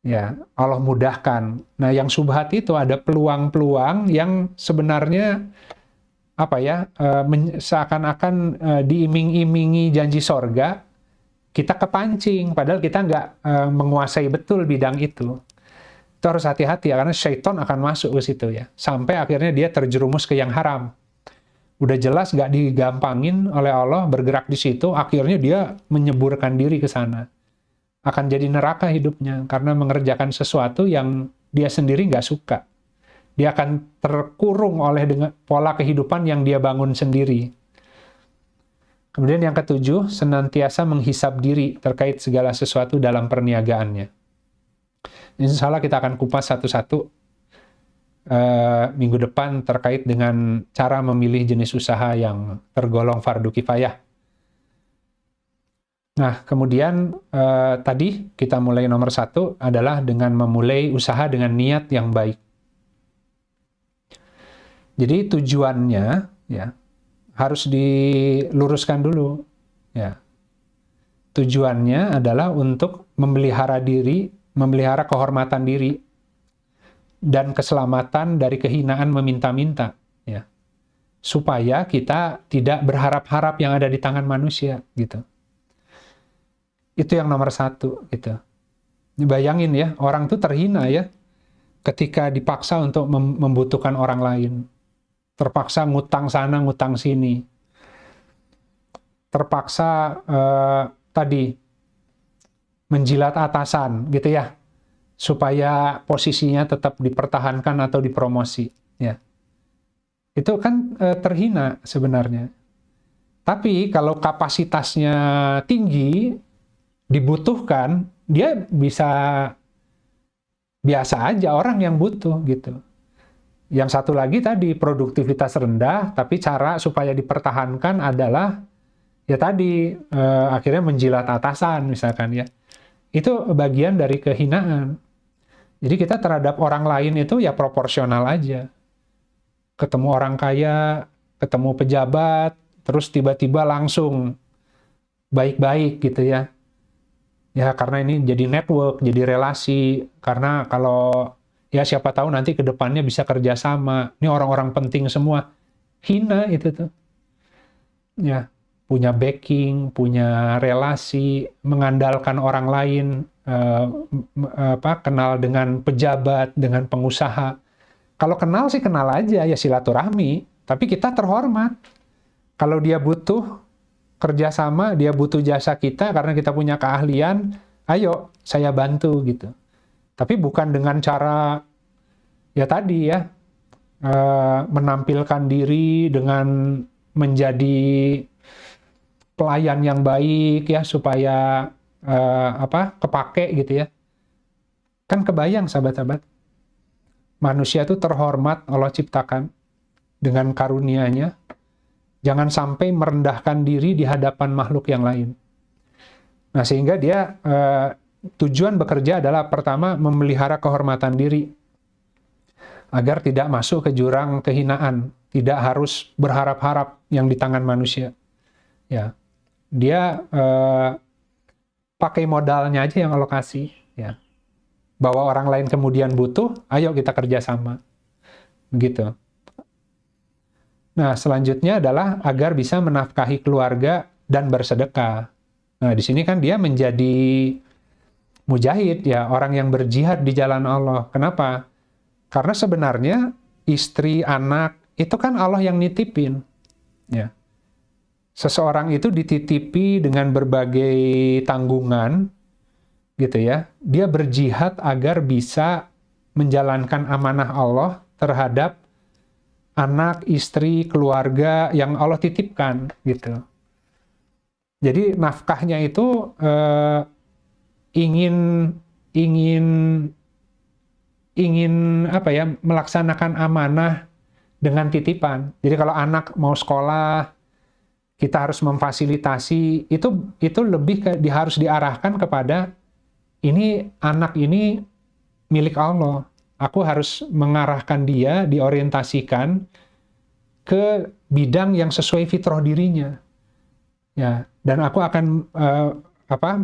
Ya, Allah mudahkan. Nah, yang syubhat itu ada peluang-peluang yang sebenarnya apa ya, seakan-akan diiming-imingi janji sorga, kita kepancing, padahal kita nggak menguasai betul bidang itu. Itu harus hati-hati ya, karena syaitan akan masuk ke situ ya, sampai akhirnya dia terjerumus ke yang haram. Udah jelas nggak digampangin oleh Allah bergerak di situ, akhirnya dia menyeburkan diri ke sana. Akan jadi neraka hidupnya, karena mengerjakan sesuatu yang dia sendiri nggak suka. Dia akan terkurung oleh dengan pola kehidupan yang dia bangun sendiri. Kemudian yang ketujuh, senantiasa menghisap diri terkait segala sesuatu dalam perniagaannya. Insya Allah kita akan kupas satu-satu minggu depan terkait dengan cara memilih jenis usaha yang tergolong fardu kifayah. Nah, kemudian tadi kita mulai nomor 1 adalah dengan memulai usaha dengan niat yang baik. Jadi tujuannya ya harus diluruskan dulu. Ya. Tujuannya adalah untuk memelihara diri, memelihara kehormatan diri dan keselamatan dari kehinaan meminta-minta, ya. Supaya kita tidak berharap-harap yang ada di tangan manusia, gitu. Itu yang nomor 1, gitu. Bayangin ya, orang itu terhina ya, ketika dipaksa untuk membutuhkan orang lain. Terpaksa ngutang sana, ngutang sini. Terpaksa tadi menjilat atasan, gitu ya, supaya posisinya tetap dipertahankan atau dipromosi, ya. Itu kan terhina sebenarnya. Tapi kalau kapasitasnya tinggi, dibutuhkan, dia bisa biasa aja orang yang butuh, gitu. Yang satu lagi tadi, produktivitas rendah, tapi cara supaya dipertahankan adalah ya tadi, akhirnya menjilat atasan misalkan ya. Itu bagian dari kehinaan. Jadi kita terhadap orang lain itu ya proporsional aja. Ketemu orang kaya, ketemu pejabat, terus tiba-tiba langsung baik-baik gitu ya. Ya karena ini jadi network, jadi relasi. Karena kalau ya siapa tahu nanti ke depannya bisa kerjasama. Ini orang-orang penting semua. Hina itu tuh. Ya, punya backing, punya relasi, mengandalkan orang lain, kenal dengan pejabat, dengan pengusaha. Kalau kenal sih kenal aja, ya silaturahmi. Tapi kita terhormat. Kalau dia butuh kerjasama, dia butuh jasa kita karena kita punya keahlian, ayo saya bantu gitu. Tapi bukan dengan cara ya tadi ya, menampilkan diri dengan menjadi pelayan yang baik ya supaya kepake gitu ya. Kan kebayang sahabat-sahabat, manusia itu terhormat Allah ciptakan dengan karunia-Nya. Jangan sampai merendahkan diri di hadapan makhluk yang lain. Nah, sehingga dia tujuan bekerja adalah pertama memelihara kehormatan diri agar tidak masuk ke jurang kehinaan, tidak harus berharap-harap yang di tangan manusia. Ya, dia pakai modalnya aja yang alokasi. Ya, bahwa orang lain kemudian butuh, ayo kita kerjasama, begitu. Nah, selanjutnya adalah agar bisa menafkahi keluarga dan bersedekah. Nah, di sini kan dia menjadi mujahid ya, orang yang berjihad di jalan Allah. Kenapa? Karena sebenarnya istri, anak, itu kan Allah yang nitipin. Ya. Seseorang itu dititipi dengan berbagai tanggungan, gitu ya. Dia berjihad agar bisa menjalankan amanah Allah terhadap anak, istri, keluarga yang Allah titipkan, gitu. Jadi nafkahnya itu ingin ingin melaksanakan amanah dengan titipan. Jadi kalau anak mau sekolah, kita harus memfasilitasi, itu lebih harus diarahkan kepada anak ini milik Allah. Aku harus mengarahkan dia, diorientasikan ke bidang yang sesuai fitrah dirinya. Ya, dan aku akan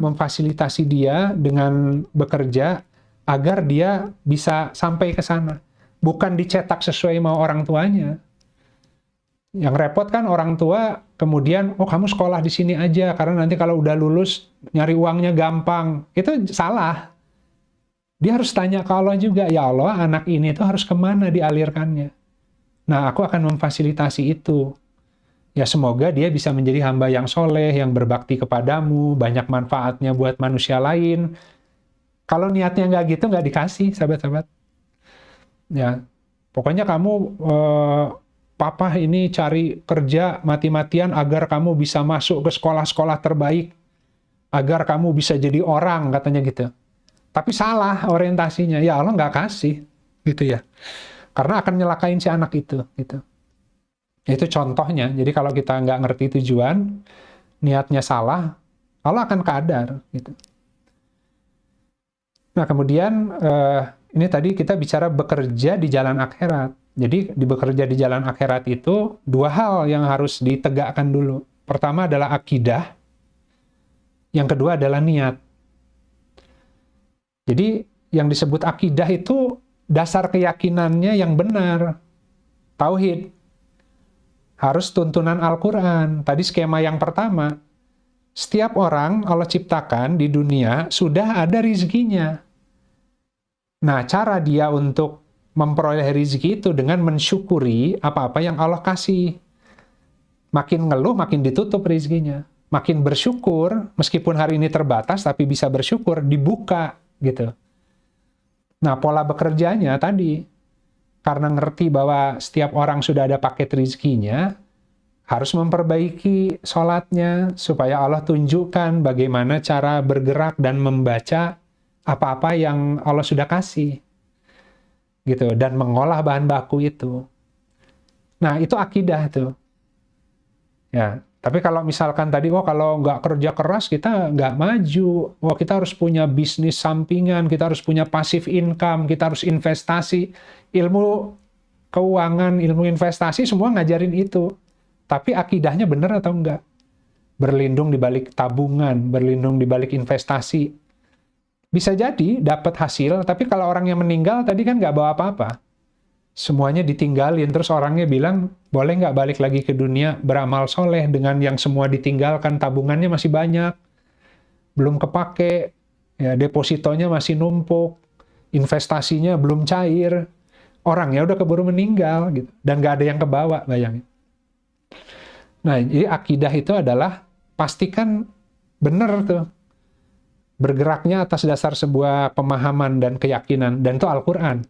memfasilitasi dia dengan bekerja agar dia bisa sampai ke sana. Bukan dicetak sesuai mau orang tuanya. Yang repot kan orang tua kemudian, kamu sekolah di sini aja, karena nanti kalau udah lulus, nyari uangnya gampang. Itu salah. Dia harus tanya ke Allah juga, ya Allah, anak ini tuh harus kemana dialirkannya. Nah, aku akan memfasilitasi itu. Ya, semoga dia bisa menjadi hamba yang soleh, yang berbakti kepadamu, banyak manfaatnya buat manusia lain. Kalau niatnya nggak gitu, nggak dikasih, sahabat-sahabat. Ya, pokoknya kamu... Papa ini cari kerja mati-matian agar kamu bisa masuk ke sekolah-sekolah terbaik, agar kamu bisa jadi orang, katanya gitu. Tapi salah orientasinya, ya Allah nggak kasih, gitu ya. Karena akan nyelakain si anak itu, gitu. Itu contohnya. Jadi kalau kita nggak ngerti tujuan, niatnya salah, Allah akan kadar, gitu. Nah, kemudian ini tadi kita bicara bekerja di jalan akhirat. Jadi bekerja di jalan akhirat itu dua hal yang harus ditegakkan dulu. Pertama adalah akidah, yang kedua adalah niat. Jadi yang disebut akidah itu dasar keyakinannya yang benar. Tauhid. Harus tuntunan Al-Quran. Tadi skema yang pertama, setiap orang Allah ciptakan di dunia sudah ada rizkinya. Nah, cara dia untuk memperoleh rezeki itu dengan mensyukuri apa-apa yang Allah kasih. Makin ngeluh, makin ditutup rezekinya. Makin bersyukur, meskipun hari ini terbatas, tapi bisa bersyukur, dibuka, gitu. Nah, pola bekerjanya tadi, karena ngerti bahwa setiap orang sudah ada paket rezekinya, harus memperbaiki sholatnya, supaya Allah tunjukkan bagaimana cara bergerak dan membaca apa-apa yang Allah sudah kasih. Gitu, dan mengolah bahan baku itu. Nah, itu akidah tuh. Ya, tapi kalau misalkan tadi, kalau nggak kerja keras kita nggak maju. Kita harus punya bisnis sampingan, kita harus punya passive income, kita harus investasi. Ilmu keuangan, ilmu investasi semua ngajarin itu. Tapi akidahnya benar atau enggak? Berlindung di balik tabungan, berlindung di balik investasi. Bisa jadi dapat hasil, tapi kalau orangnya meninggal tadi kan nggak bawa apa-apa. Semuanya ditinggalin, terus orangnya bilang, boleh nggak balik lagi ke dunia beramal soleh dengan yang semua ditinggalkan, tabungannya masih banyak, belum kepake, ya, depositonya masih numpuk, investasinya belum cair, orangnya udah keburu meninggal, gitu, dan nggak ada yang kebawa, bayangin. Nah, jadi akidah itu adalah pastikan benar tuh. Bergeraknya atas dasar sebuah pemahaman dan keyakinan, dan itu Al-Quran.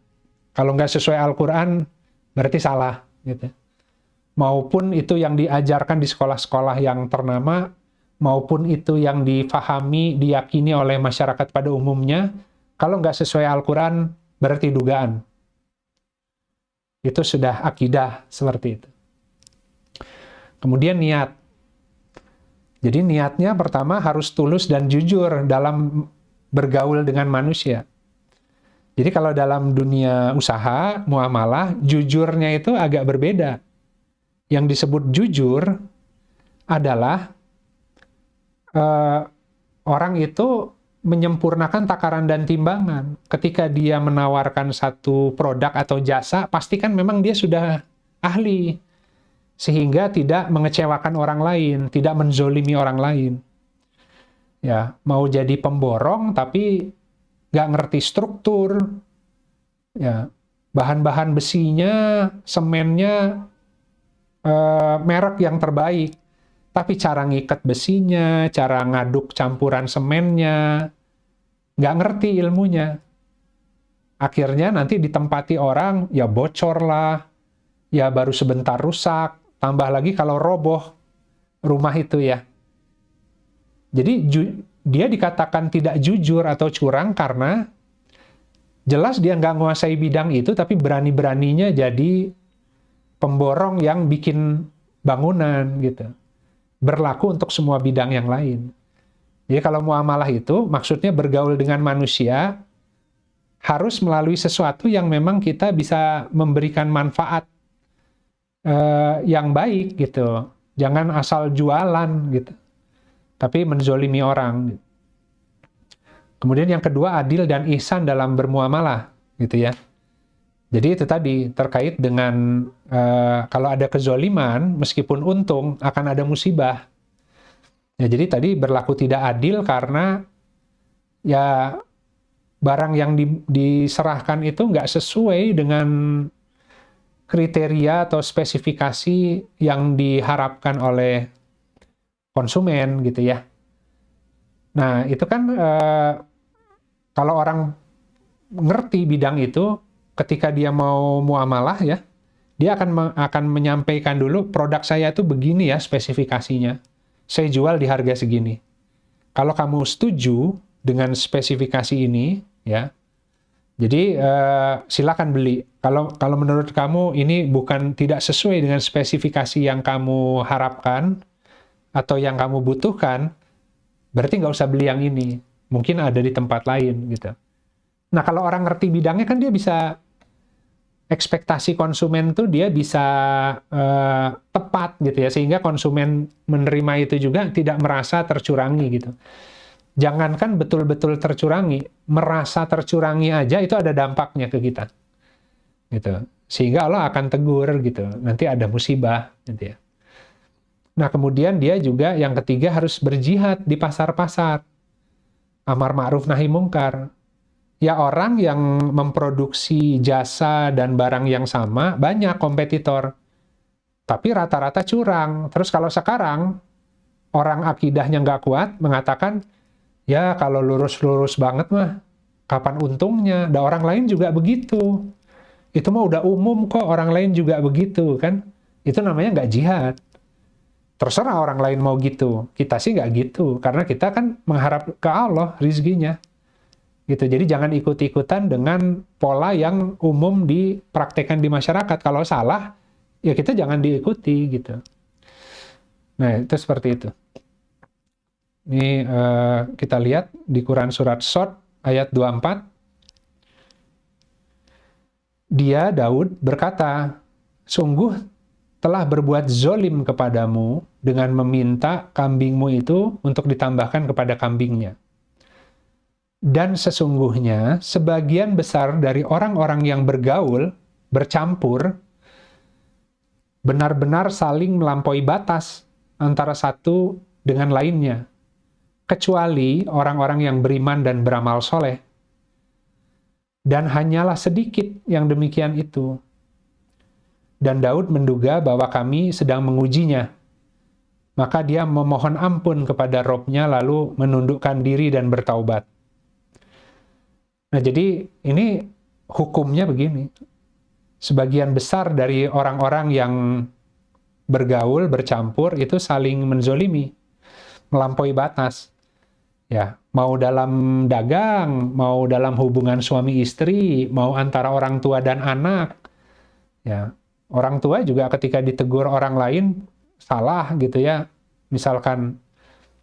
Kalau nggak sesuai Al-Quran, berarti salah. Gitu. Maupun itu yang diajarkan di sekolah-sekolah yang ternama, maupun itu yang difahami, diyakini oleh masyarakat pada umumnya, kalau nggak sesuai Al-Quran, berarti dugaan. Itu sudah akidah seperti itu. Kemudian niat. Jadi niatnya pertama harus tulus dan jujur dalam bergaul dengan manusia. Jadi kalau dalam dunia usaha, muamalah, jujurnya itu agak berbeda. Yang disebut jujur adalah orang itu menyempurnakan takaran dan timbangan. Ketika dia menawarkan satu produk atau jasa, pastikan memang dia sudah ahli. Sehingga tidak mengecewakan orang lain, tidak menzolimi orang lain. Ya, mau jadi pemborong tapi nggak ngerti struktur. Ya, bahan-bahan besinya, semennya merek yang terbaik. Tapi cara ngikat besinya, cara ngaduk campuran semennya, nggak ngerti ilmunya. Akhirnya nanti ditempati orang, ya bocor lah, ya baru sebentar rusak. Tambah lagi kalau roboh rumah itu ya. Jadi dia dikatakan tidak jujur atau curang karena jelas dia nggak menguasai bidang itu, tapi berani-beraninya jadi pemborong yang bikin bangunan gitu. Berlaku untuk semua bidang yang lain. Jadi kalau muamalah itu maksudnya bergaul dengan manusia harus melalui sesuatu yang memang kita bisa memberikan manfaat yang baik gitu. Jangan asal jualan gitu. Tapi menzolimi orang. Kemudian yang kedua, adil dan ihsan dalam bermuamalah gitu ya. Jadi itu tadi terkait dengan kalau ada kezoliman, meskipun untung akan ada musibah. Ya, jadi tadi berlaku tidak adil karena ya barang yang diserahkan itu nggak sesuai dengan kriteria atau spesifikasi yang diharapkan oleh konsumen gitu ya. Nah itu kan kalau orang ngerti bidang itu, ketika dia mau muamalah ya, dia akan menyampaikan dulu produk saya itu begini ya spesifikasinya. Saya jual di harga segini. Kalau kamu setuju dengan spesifikasi ini, ya, jadi silakan beli. Kalau menurut kamu ini tidak sesuai dengan spesifikasi yang kamu harapkan atau yang kamu butuhkan, berarti nggak usah beli yang ini. Mungkin ada di tempat lain, gitu. Nah, kalau orang ngerti bidangnya kan dia bisa ekspektasi konsumen tuh dia bisa tepat gitu ya, sehingga konsumen menerima itu juga tidak merasa tercurangi gitu. Jangankan betul-betul tercurangi, merasa tercurangi aja itu ada dampaknya ke kita gitu, sehingga Allah akan tegur gitu, nanti ada musibah gitu ya. Nah kemudian dia juga yang ketiga harus berjihad di pasar-pasar, amar ma'ruf nahi mungkar. Ya orang yang memproduksi jasa dan barang yang sama, banyak kompetitor. Tapi rata-rata curang. Terus kalau sekarang, orang akidahnya nggak kuat, mengatakan, ya kalau lurus-lurus banget mah, kapan untungnya? Dan orang lain juga begitu. Itu mah udah umum kok, orang lain juga begitu kan. Itu namanya nggak jihad. Terserah orang lain mau gitu. Kita sih nggak gitu. Karena kita kan mengharap ke Allah rizkinya. Gitu. Jadi jangan ikut-ikutan dengan pola yang umum dipraktekkan di masyarakat. Kalau salah, ya kita jangan diikuti gitu. Nah, itu seperti itu. Ini kita lihat di Quran surat Shad ayat 24. Dia, Daud, berkata, sungguh telah berbuat zolim kepadamu dengan meminta kambingmu itu untuk ditambahkan kepada kambingnya. Dan sesungguhnya sebagian besar dari orang-orang yang bergaul, bercampur, benar-benar saling melampaui batas antara satu dengan lainnya, kecuali orang-orang yang beriman dan beramal soleh. Dan hanyalah sedikit yang demikian itu. Dan Daud menduga bahwa kami sedang mengujinya. Maka dia memohon ampun kepada Robnya lalu menundukkan diri dan bertaubat. Nah, jadi ini hukumnya begini. Sebagian besar dari orang-orang yang bergaul, bercampur, itu saling menzolimi, melampaui batas. Ya, mau dalam dagang, mau dalam hubungan suami istri, mau antara orang tua dan anak. Ya, orang tua juga ketika ditegur orang lain, salah gitu ya. Misalkan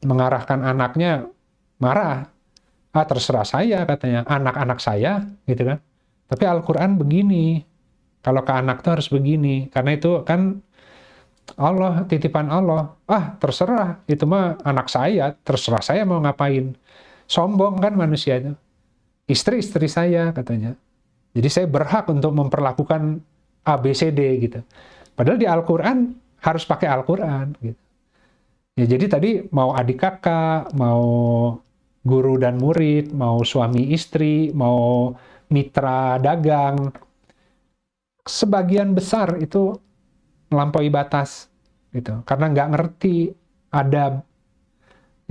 mengarahkan anaknya, marah. Ah, terserah saya katanya, anak-anak saya, gitu kan. Tapi Al-Quran begini, kalau ke anak tuh harus begini, karena itu kan Allah, titipan Allah. Ah, terserah, itu mah anak saya, terserah saya mau ngapain. Sombong kan manusia itu. Istri-istri saya, katanya. Jadi saya berhak untuk memperlakukan A, B, C, D, gitu. Padahal di Al-Quran harus pakai Al-Quran, gitu. Ya, jadi tadi mau adik kakak, mau guru dan murid, mau suami istri, mau mitra dagang, sebagian besar itu melampaui batas, gitu, karena nggak ngerti adab,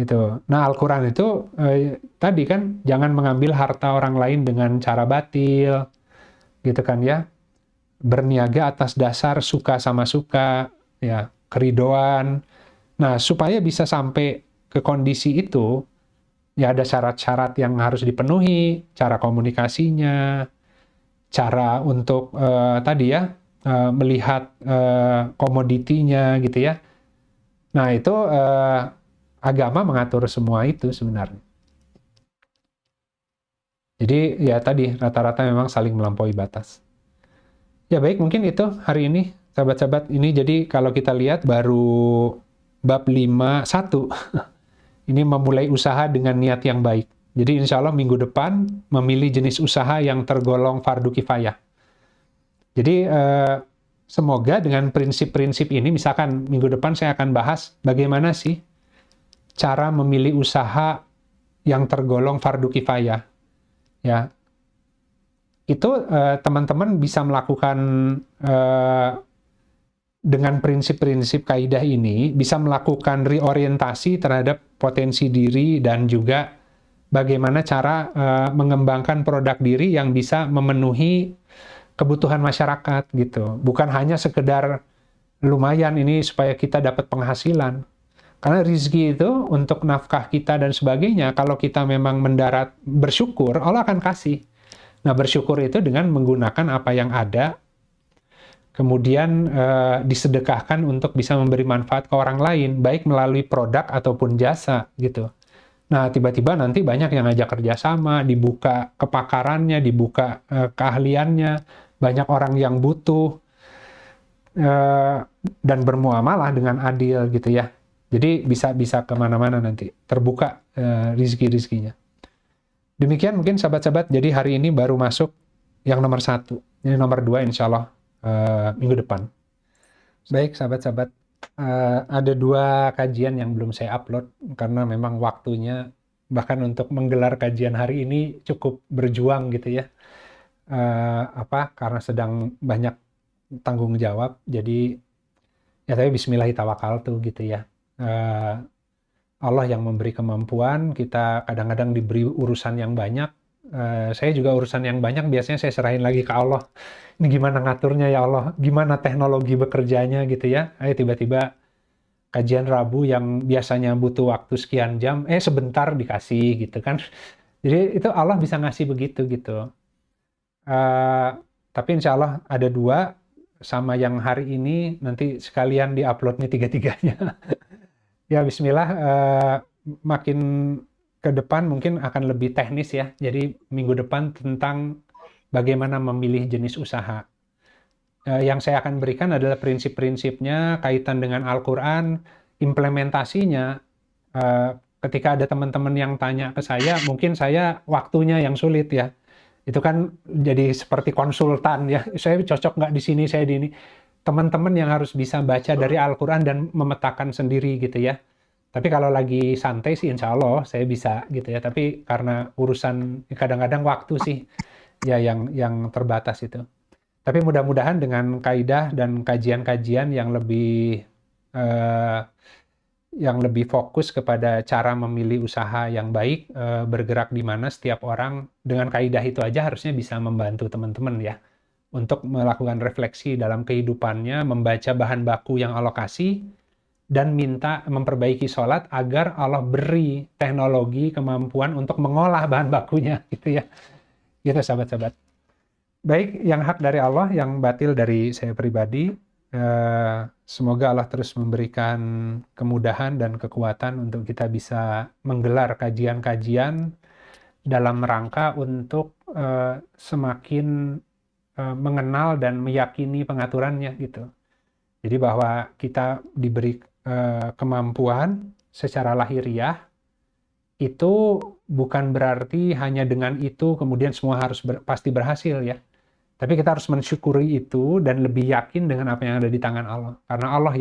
gitu. Nah, Al-Quran itu tadi kan jangan mengambil harta orang lain dengan cara batil, gitu kan ya, berniaga atas dasar suka sama suka, ya, keridoan. Nah, supaya bisa sampai ke kondisi itu, Ya ada syarat-syarat yang harus dipenuhi, cara komunikasinya, cara untuk tadi ya melihat komoditinya gitu ya. Nah itu agama mengatur semua itu sebenarnya. Jadi ya tadi rata-rata memang saling melampaui batas. Ya baik, mungkin itu hari ini sahabat-sahabat. Ini jadi kalau kita lihat baru bab 5:1 ini memulai usaha dengan niat yang baik. Jadi insya Allah minggu depan memilih jenis usaha yang tergolong fardu kifayah. Jadi semoga dengan prinsip-prinsip ini, misalkan minggu depan saya akan bahas bagaimana sih cara memilih usaha yang tergolong fardu kifayah. Ya, itu teman-teman bisa melakukan dengan prinsip-prinsip kaidah ini, bisa melakukan reorientasi terhadap potensi diri dan juga bagaimana cara mengembangkan produk diri yang bisa memenuhi kebutuhan masyarakat gitu. Bukan hanya sekedar lumayan ini supaya kita dapat penghasilan. Karena rezeki itu untuk nafkah kita dan sebagainya, kalau kita memang mendarat bersyukur, Allah akan kasih. Nah, bersyukur itu dengan menggunakan apa yang ada, kemudian disedekahkan untuk bisa memberi manfaat ke orang lain, baik melalui produk ataupun jasa gitu. Nah, tiba-tiba nanti banyak yang ngajak kerjasama, dibuka kepakarannya, dibuka keahliannya, banyak orang yang butuh, dan bermuamalah dengan adil gitu ya. Jadi bisa kemana-mana nanti, terbuka rizki-rizkinya. Demikian mungkin sahabat-sahabat, jadi hari ini baru masuk yang nomor 1. Ini nomor 2 insya Allah minggu depan. Baik sahabat-sahabat, ada 2 kajian yang belum saya upload, karena memang waktunya, bahkan untuk menggelar kajian hari ini cukup berjuang gitu ya. Karena sedang banyak tanggung jawab, jadi ya tapi bismillahirrahmanirrahim gitu ya. Allah yang memberi kemampuan, kita kadang-kadang diberi urusan yang banyak. Saya juga urusan yang banyak biasanya saya serahin lagi ke Allah. Ini gimana ngaturnya ya Allah, gimana teknologi bekerjanya gitu ya. Tiba-tiba kajian Rabu yang biasanya butuh waktu sekian jam, sebentar dikasih gitu kan. Jadi itu Allah bisa ngasih begitu gitu. Tapi insya Allah ada 2, sama yang hari ini nanti sekalian diuploadnya 3-tiganya. Ya bismillah, makin ke depan mungkin akan lebih teknis ya. Jadi minggu depan tentang bagaimana memilih jenis usaha. Yang saya akan berikan adalah prinsip-prinsipnya kaitan dengan Al-Quran, implementasinya. Ketika ada teman-teman yang tanya ke saya, mungkin saya waktunya yang sulit ya. Itu kan jadi seperti konsultan ya. Saya cocok nggak di sini, saya di ini. Teman-teman yang harus bisa baca dari Al-Quran dan memetakan sendiri gitu ya. Tapi kalau lagi santai sih insya Allah saya bisa gitu ya. Tapi karena urusan kadang-kadang waktu sih ya yang terbatas itu. Tapi mudah-mudahan dengan kaidah dan kajian-kajian yang lebih fokus kepada cara memilih usaha yang baik, bergerak di mana setiap orang, dengan kaidah itu aja harusnya bisa membantu teman-teman ya. Untuk melakukan refleksi dalam kehidupannya, membaca bahan baku yang Allah kasih, dan minta memperbaiki sholat agar Allah beri teknologi, kemampuan untuk mengolah bahan bakunya, gitu ya. Gitu sahabat-sahabat. Baik, yang hak dari Allah, yang batil dari saya pribadi. Semoga Allah terus memberikan kemudahan dan kekuatan untuk kita bisa menggelar kajian-kajian dalam rangka untuk semakin mengenal dan meyakini pengaturannya gitu. Jadi bahwa kita diberi kemampuan secara lahiriah, itu bukan berarti hanya dengan itu kemudian semua harus pasti berhasil ya. Tapi kita harus mensyukuri itu dan lebih yakin dengan apa yang ada di tangan Allah. Karena Allah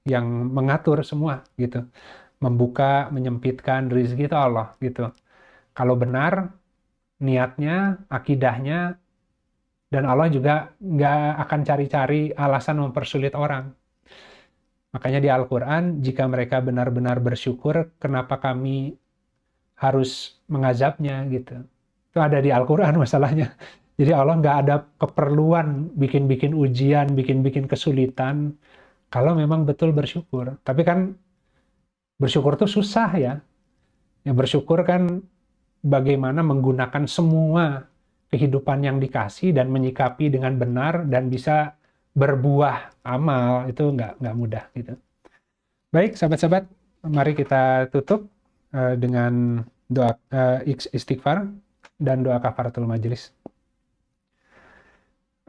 yang mengatur semua gitu. Membuka, menyempitkan rezeki itu Allah gitu. Kalau benar niatnya, akidahnya, dan Allah juga nggak akan cari-cari alasan mempersulit orang. Makanya di Al-Quran, jika mereka benar-benar bersyukur, kenapa kami harus mengazabnya gitu. Itu ada di Al-Quran masalahnya. Jadi Allah nggak ada keperluan bikin-bikin ujian, bikin-bikin kesulitan, kalau memang betul bersyukur. Tapi kan bersyukur itu susah ya. Ya, bersyukur kan bagaimana menggunakan semua kehidupan yang dikasih dan menyikapi dengan benar dan bisa berbuah amal, itu nggak mudah gitu. Baik, sahabat-sahabat, mari kita tutup dengan doa istighfar dan doa kafaratul majelis.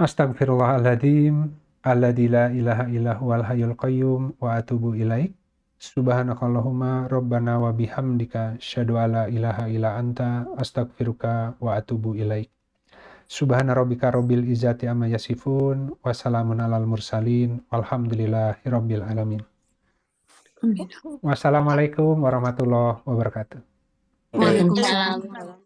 Astagfirullahaladzim, alladzi la ilaha illa huwal hayyul qayyum wa atubu ilaik. Subhanakallahumma rabbana wa bihamdika asyhadu alla ilaha illa anta astaghfiruka wa atubu ilaik. Subhana rabbika rabbil izzati amma yasifun wa salamun alal mursalin walhamdulillahi rabbil alamin. Wassalamualaikum warahmatullahi wabarakatuh. Waalaikumsalam.